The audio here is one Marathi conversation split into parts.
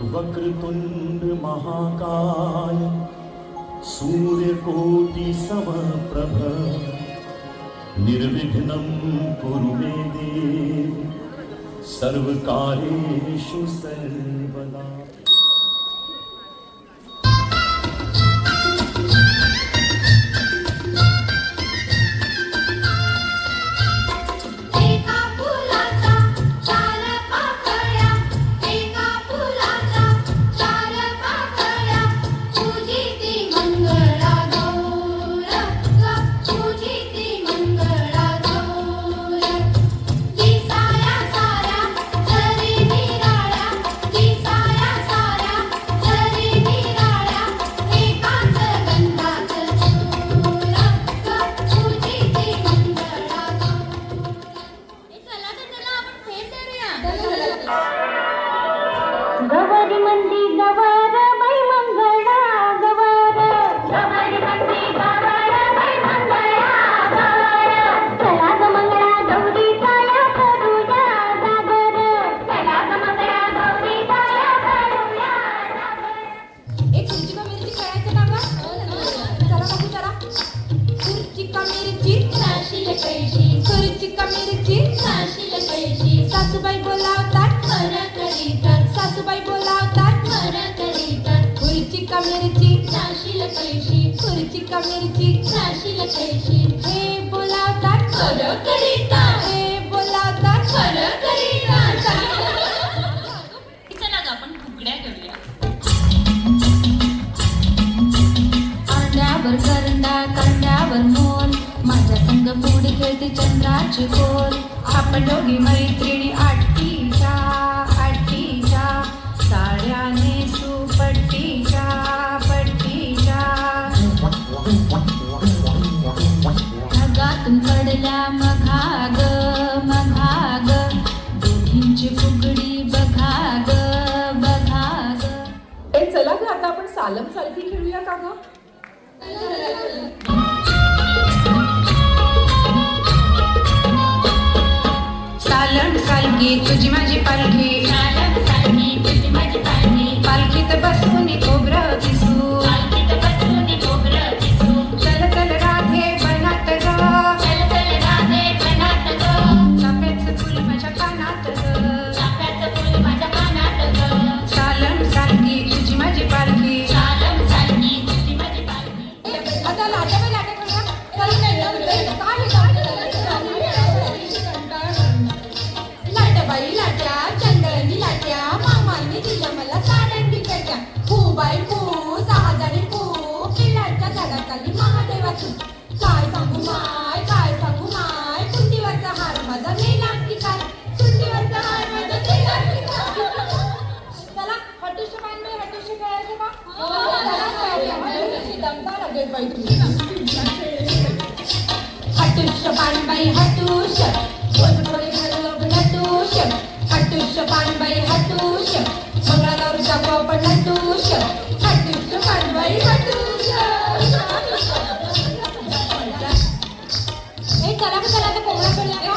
वक्रतुंड महाकाय सूर्यकोटि समप्रभ निर्विघ्नं कुरु मे देव सर्वकार्येषु सर्वदा। सासूबाई बोलावतात मर करीतात, सासूबाई बोलावतात मर करीतात. खुर्ची का मिरची नाशील कैशी, खुर्ची का मिरची नाशील कैशी. हे बोलावतात मर करीतात, हे बोलावतात मर करीतात. चला ग आपण फुगड्या करूया. अंड्यावर करंडा करंड्यावर मोल, माझ्या संग पुढे खेळते चंद्राची खोल. आपण दोघी मैत्रिणी आठीच्या साड्या नेसू पट्टीच्या ढगातून पडल्या मघाग दोघींची फुगडी बघाग. ए चला ग आता आपण सालम सारखी खेळूया का ग? सालम सालगी तुझी माझी पालखी, सालम सालगी तुझी माझी पालखी, पालखीत बसून खोबरं दिसू, पालखीत बसून खोबरं दिसू. चल चल राधे बनात ग, चल चल राधे बनात ग, चाफ्याचं फुल माझ्या कानात ग, चाफ्याचं फुल माझ्या कानात ग. सालम सालगी तुझी माझी पालखी. सालम सालगी तुझी माझी पालखी. आता लाटा करूया. चल नाही लाटाबाई लाट्या चंदनी लाट्या, मामाने दिल्या मला साड्यांनी कट्या. खूबाई खू सहाजारी खू, पिलाच्या झाडाखाली महादेवाची. काय सांगू माय कुंडीवरचा हार माझा नेला की काय, कुंडीवरचा हार माझा नेला की काय. चला हटुश पांडे हटुश खेळायचं का? दमदा लागेल बाई तुम्ही. हटुश पानबाई हटुश, थोडे घालून नटुश. हटुश पानबाई हटुश, मंगळागौर टाकू आपण नटुश. हटुश पानबाई हटुश. हे चला तर कोंबडा करूया.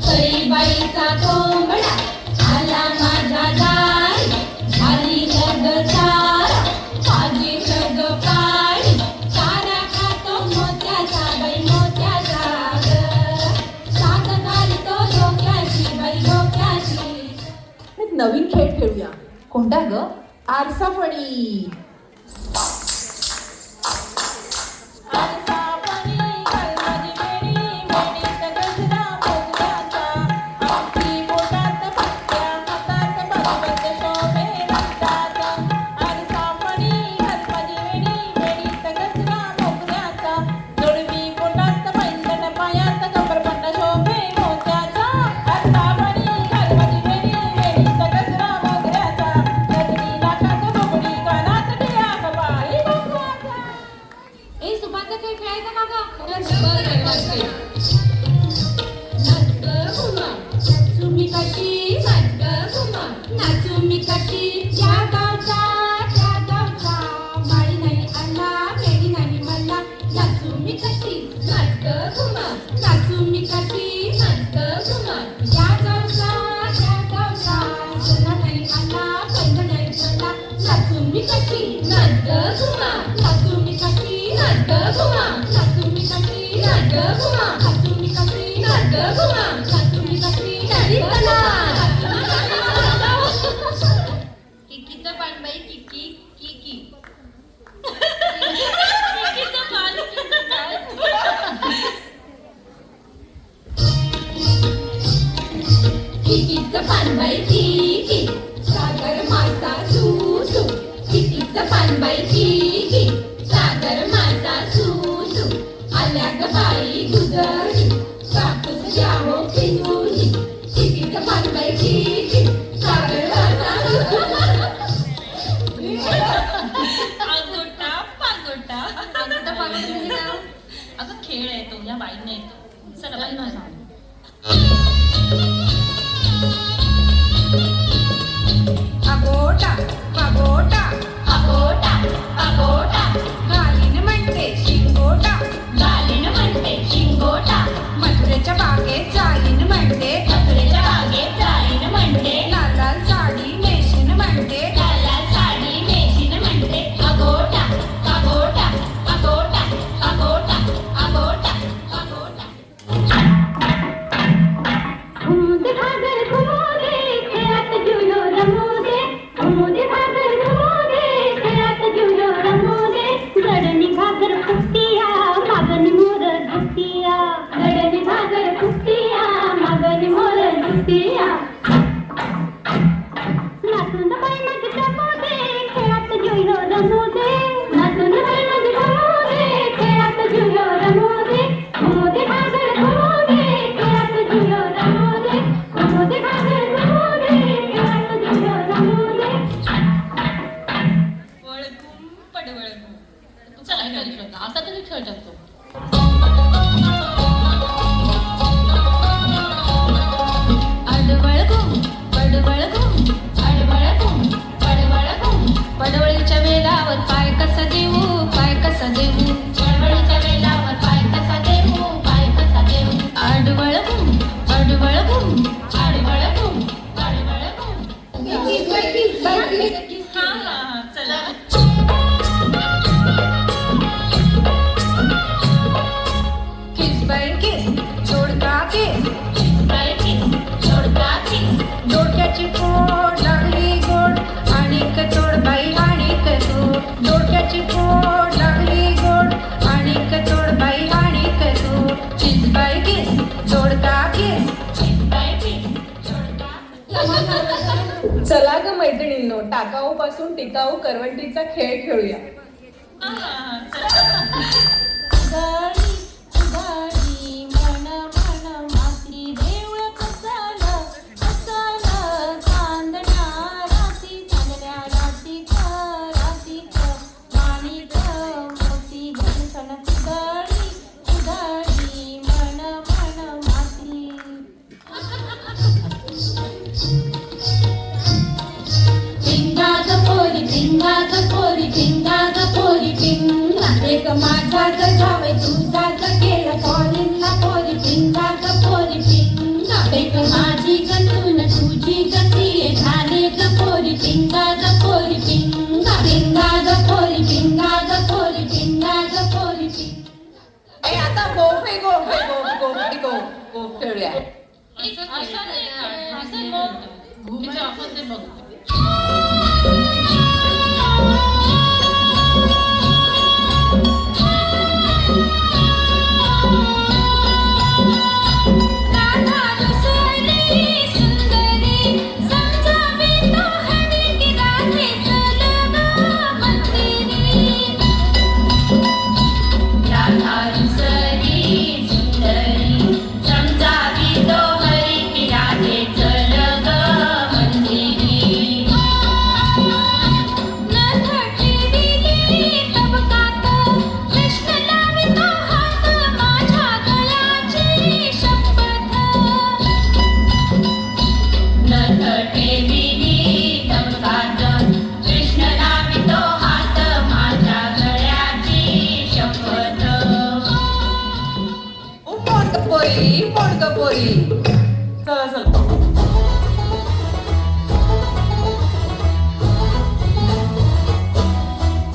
सईबाईचा कोंबडा आला माझ्या दारी, आली नग चारा माझी नग पाणी. चारा खातो मोत्याचा बाई मोत्याचा ग, सात घालतो डोक्याची बाई डोक्याची. एक नवीन खेळ खेळूया. कोणता ग? आरसाफणी. कानात घुमा सासूनी सासरी नदी तलाव. किकीचं पानबाई किकी किकी किकीचं पान किकीचं पानबाई किकी सागर मासा सुसू किकीचं पानबाई किकी सागर मासा सुसू आल्या ग बाई गुजरी कापूस घ्यावो पिंजूनी किकीचं पानबाई किकी सागर मासा सुसू. आगोटा पागोटा अंगठा पागोटा म्हणजे काय? अगं खेळ आहे तो या बाईने येतो चला बाई माझा अगोटा पगोटा पागोटा पागोटा घालीन म्हणते शिंगोटा गालीन म्हणते शिंगोटा मथुरेच्या बागेत जाईन म्हणते मथुरेच्या बागेत जाईन म्हणते लाल लाल साडी नेशीन म्हणते लाल लाल साडी नेशीन म्हणते अगोटा पागोटा पागोटा पागोटा अगोटा पागोटा घुमूदे भागर घुमूदे खेळात जुलो रमूदे घुमूदे भागर घुमूदे खेळात जुलो रमूदे गडनी भागर फुटतिया मागन मोर झुकतिया गडनी भागर फुटतिया मागन मोर झुकतिया नाचून बाई मग रमूदे खेळात जुलो रमूदे नाचून बाई मग रमूदे खेळात जुलो रमूदे घुमूदे भागर घुमूदे खेळात जुलो रमूदे घुमूदे भागर घुमूदे खेळात जुलो रमूदे वळगुम पडवळगुम चला खेळ खेळता आता तरी खेळ टाकतो अडवळगुम पडवळगुम अडवळगुम पडवळगुम पडवळीच्या वेलावर पाय कसा देऊ पाय कसा देऊ पडवळीच्या वेलावर पाय कसा देऊ पाय कसा देऊ अडवळगुम पडवळगुम अडवळगुम पडवळगुम हा हा चला किस बाई किस जोडका किस बाई किस जोडका किस डोक्याची पोट लागली गोड आणिक तोड बाई आणिक तोड डोक्याची पोट लागली गोड आणिक तोड बाई आणिक तोड किस बाई किस जोडका किस बाई किस जोडका चला ग मैत्रिणींनो टाकाऊ पासून टिकाऊ करवंटीचा खेळ खेळूया. हा हा चला उगाडी उगाडी मन मन माती देऊळ कसाला कसाला चांदण्या राती चांदण्या रातीक रातीक माणिक मोती घनसन उगाडी उगाडी मन मन माती पिंगा ग पोरी पिंगा ग पोरी पिंगा ग पोरी पिंगा एक माझा ग जावई तुझा ग गेला कॉलिंगला पोरी पिंगा ग पोरी पिंगा एक माझी ग तून तुझी ग ती झाले ग पोरी पिंगा ग पोरी पिंगा पिंगा ग पोरी पिंगा ग पोरी पिंगा ग पोरी पिंगा ए आता गोफे गोफ गोफ गोफ खेळूया. घुमच्या आपण ते बघू राधा रसली सुंदरी समजावी तो हवी की राधे चलवा मंदिरी राधा रुसरी सुंदरी समजावी तो हरी की राधे चल ग मंदिरी पोरी. चला चला.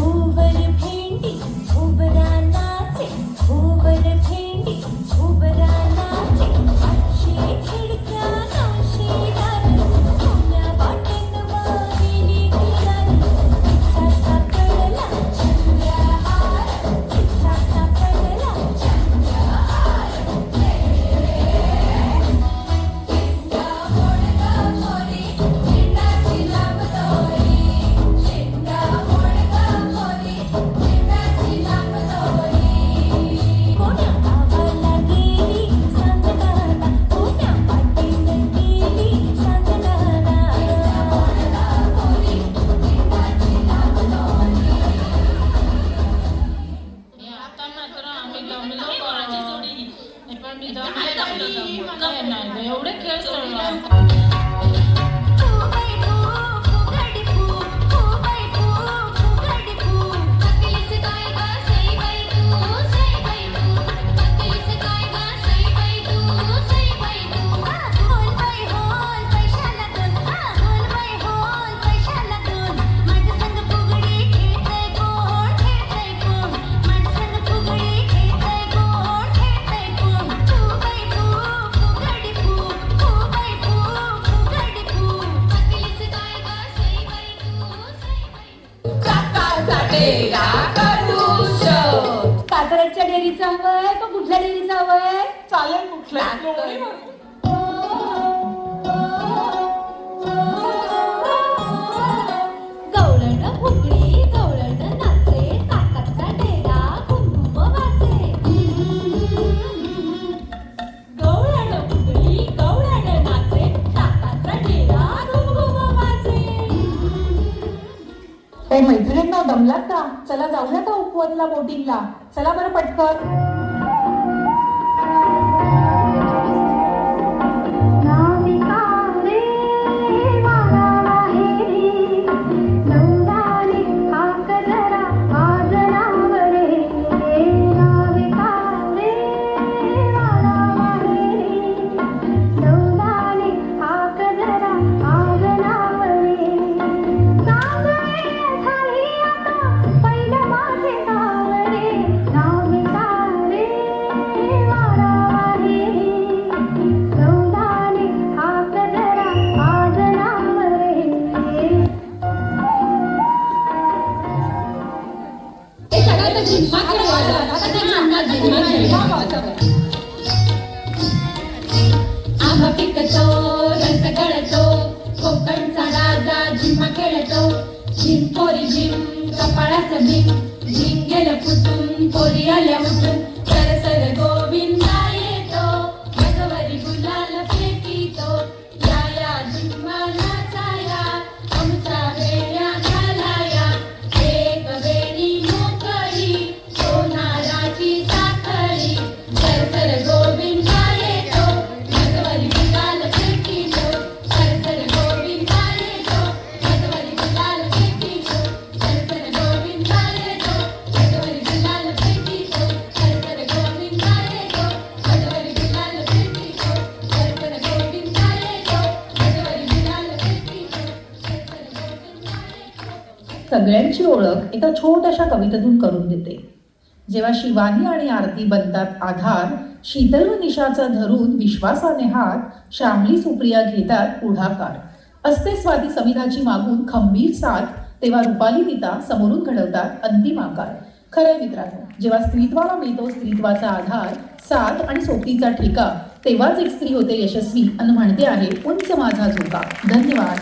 उबर भेंडी उबरा नाचे उबर भेंडी उबरा नाचे कात्रजच्या डेअरीचं हवंय का कुठल्या डेअरीचं हवंय? चालेल कुठलं गवळण फुगडी गवळण नाचे काकाचा डेरा कुंकुम वाचे गवळण फुगडी गवळण नाचे काकाचा डेरा कुंकुम वाचे. ए मैत्रिणींना दमलात का? चला जाऊया का उपवनला बोटिंगला? चला बरं पटकन. आंबा पिकतो रस गळतो कोकणचा राजा झिम्मा खेळतो झिम पोरी झिम कपाळाचं भीम झिम गेलं फुटून पोरी आल्या उठून सर सर गोविंदा येतो भगवरी गुलाल फेकीतो या झिम्मा नाचाया आमच्या वेड्या घालाया एक वेणी मोकळी सोनाराची साखळी सर सर गोविंदा येतो भगवरी गुलाल फेकीतो सर सर गोविंदा येतो भगवरी गुलाल फेकीतो सर सर गोविंदा येतो भगवरी गुलाल फेकीतो सर सर गोविंदा येतो भगवरी गुलाल फेकीतो सर सर गोविंदा येतो भगवरी गुलाल फेकीतो सर सर गोविंदा येतो. सगळ्यांची ओळख एका छोट्याशा कवितेतून करून देते. जेव्हा शिवानी आणि आरती बनतात आधार, शीतल व निशाचा धरून विश्वासाने हात, श्यामली सुप्रिया घेतात पुढाकार. असते स्वाती समिधाची मागून खंबीर साथ, तेव्हा रुपाली गीता समोरून घडवतात अंतिम आकार. खरंय मित्रांनो, जेव्हा स्त्रीत्वाला मिळतो स्त्रीत्वाचा आधार, साथ आणि सोबतीचा ठेका, तेव्हाच एक स्त्री होते यशस्वी अन म्हणते आहे उंच माझा झोका. धन्यवाद.